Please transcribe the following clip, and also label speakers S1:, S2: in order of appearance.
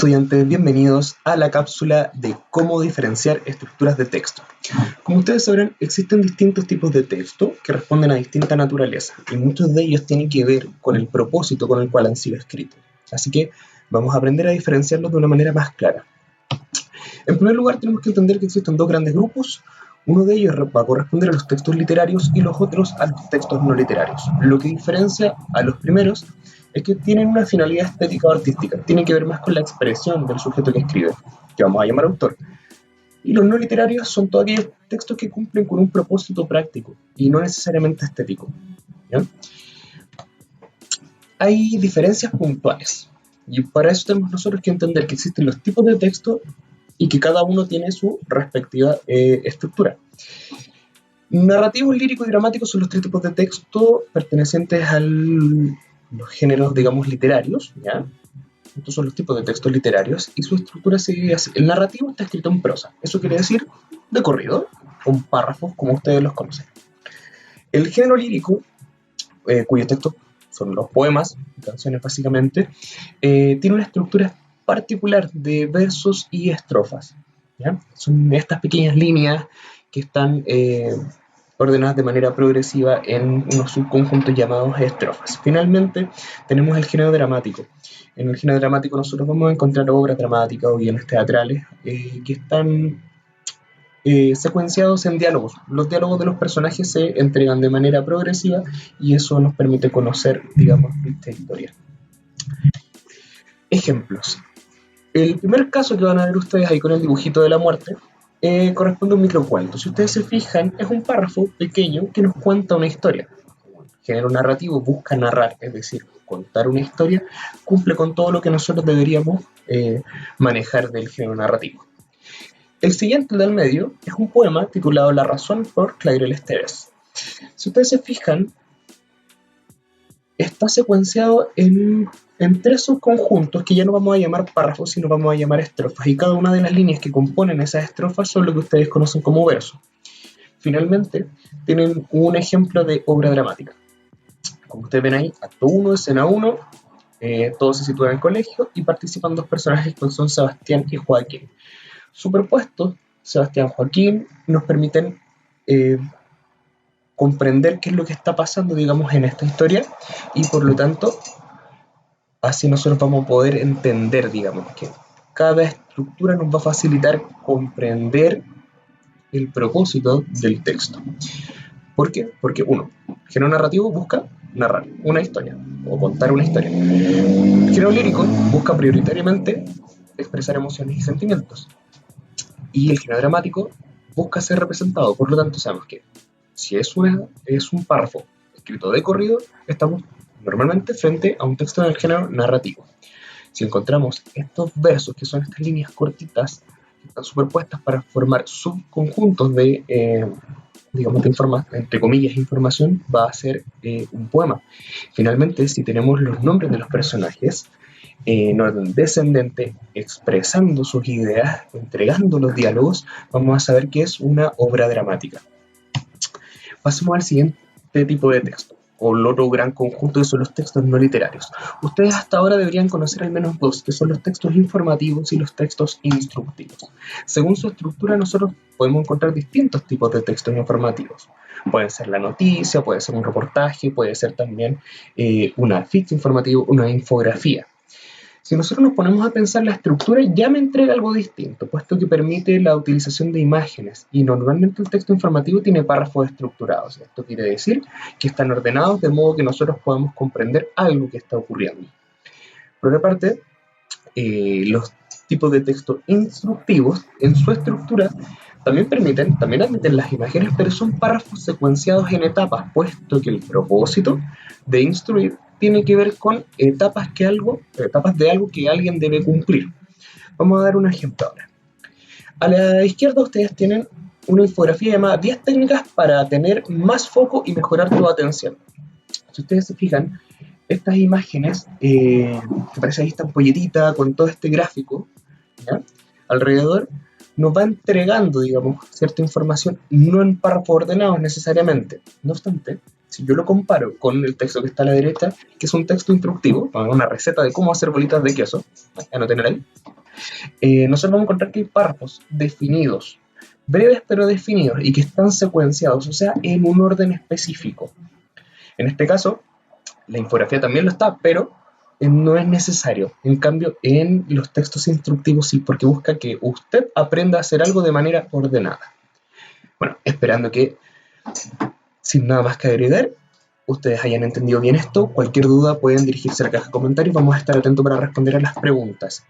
S1: estudiantes, bienvenidos a la cápsula de cómo diferenciar estructuras de texto. Como ustedes sabrán, existen distintos tipos de texto que responden a distinta naturaleza y muchos de ellos tienen que ver con el propósito con el cual han sido escritos. Así que vamos a aprender a diferenciarlos de una manera más clara. En primer lugar, tenemos que entender que existen dos grandes grupos. Uno de ellos va a corresponder a los textos literarios y los otros a los textos no literarios. Lo que diferencia a los primeros es que tienen una finalidad estética o artística, tienen que ver más con la expresión del sujeto que escribe, que vamos a llamar autor. Y los no literarios son todos aquellos textos que cumplen con un propósito práctico y no necesariamente estético. ¿Ya? Hay diferencias puntuales y para eso tenemos nosotros que entender que existen los tipos de texto y que cada uno tiene su respectiva estructura. Narrativo, lírico y dramático son los tres tipos de texto pertenecientes a los géneros, digamos, literarios, ¿ya? Estos son los tipos de textos literarios y su estructura se divide así. El narrativo está escrito en prosa, eso quiere decir de corrido, con párrafos como ustedes los conocen. El género lírico, cuyos textos son los poemas, canciones básicamente, tiene una estructura particular de versos y estrofas, ¿ya? Son estas pequeñas líneas que están ordenadas de manera progresiva en unos subconjuntos llamados estrofas. Finalmente, tenemos el género dramático. En el género dramático nosotros vamos a encontrar obras dramáticas o guiones teatrales que están secuenciados en diálogos. Los diálogos de los personajes se entregan de manera progresiva y eso nos permite conocer, digamos, esta historia. Ejemplos. El primer caso que van a ver ustedes ahí con el dibujito de la muerte corresponde a un microcuento. Si ustedes se fijan, es un párrafo pequeño que nos cuenta una historia. El género narrativo busca narrar, es decir, contar una historia, cumple con todo lo que nosotros deberíamos manejar del género narrativo. El siguiente, el del medio, es un poema titulado La razón por Claire Lesteres. Si ustedes se fijan, está secuenciado en tres subconjuntos que ya no vamos a llamar párrafos, sino vamos a llamar estrofas, y cada una de las líneas que componen esas estrofas son lo que ustedes conocen como verso. Finalmente, tienen un ejemplo de obra dramática. Como ustedes ven ahí, acto 1, escena 1, todo se sitúa en el colegio y participan dos personajes que son Sebastián y Joaquín. Superpuestos, Sebastián y Joaquín nos permiten comprender qué es lo que está pasando, digamos, en esta historia y por lo tanto así nosotros vamos a poder entender, digamos, que cada estructura nos va a facilitar comprender el propósito del texto. ¿Por qué? Porque uno, el género narrativo busca narrar una historia o contar una historia. El género lírico busca prioritariamente expresar emociones y sentimientos. Y el género dramático busca ser representado. Por lo tanto, sabemos que si es un párrafo escrito de corrido, estamos normalmente frente a un texto del género narrativo. Si encontramos estos versos, que son estas líneas cortitas, que están superpuestas para formar subconjuntos de, digamos, entre comillas, información, va a ser un poema. Finalmente, si tenemos los nombres de los personajes en orden descendente, expresando sus ideas, entregando los diálogos, vamos a saber que es una obra dramática. Pasemos al siguiente tipo de texto, o el otro gran conjunto que son los textos no literarios. Ustedes hasta ahora deberían conocer al menos dos, que son los textos informativos y los textos instructivos. Según su estructura, nosotros podemos encontrar distintos tipos de textos informativos. Puede ser la noticia, puede ser un reportaje, puede ser también un afiche informativo, una infografía. Si nosotros nos ponemos a pensar, la estructura ya me entrega algo distinto, puesto que permite la utilización de imágenes y normalmente el texto informativo tiene párrafos estructurados. Esto quiere decir que están ordenados de modo que nosotros podamos comprender algo que está ocurriendo. Por otra parte, los tipos de texto instructivos en su estructura también admiten las imágenes, pero son párrafos secuenciados en etapas, puesto que el propósito de instruir tiene que ver con etapas de algo que alguien debe cumplir. Vamos a dar un ejemplo ahora. A la izquierda ustedes tienen una infografía llamada 10 técnicas para tener más foco y mejorar tu atención. Si ustedes se fijan, estas imágenes, que parece ahí esta ampolletita con todo este gráfico, ¿ya? Alrededor, nos va entregando, digamos, cierta información, no en párrafos ordenados necesariamente. No obstante, si yo lo comparo con el texto que está a la derecha, que es un texto instructivo, una receta de cómo hacer bolitas de queso, anoten ahí, nosotros vamos a encontrar que hay párrafos definidos, breves pero definidos, y que están secuenciados, o sea, en un orden específico. En este caso, la infografía también lo está, pero no es necesario. En cambio, en los textos instructivos sí, porque busca que usted aprenda a hacer algo de manera ordenada. Bueno, esperando que, sin nada más que agregar, ustedes hayan entendido bien esto. Cualquier duda pueden dirigirse a la caja de comentarios. Vamos a estar atentos para responder a las preguntas.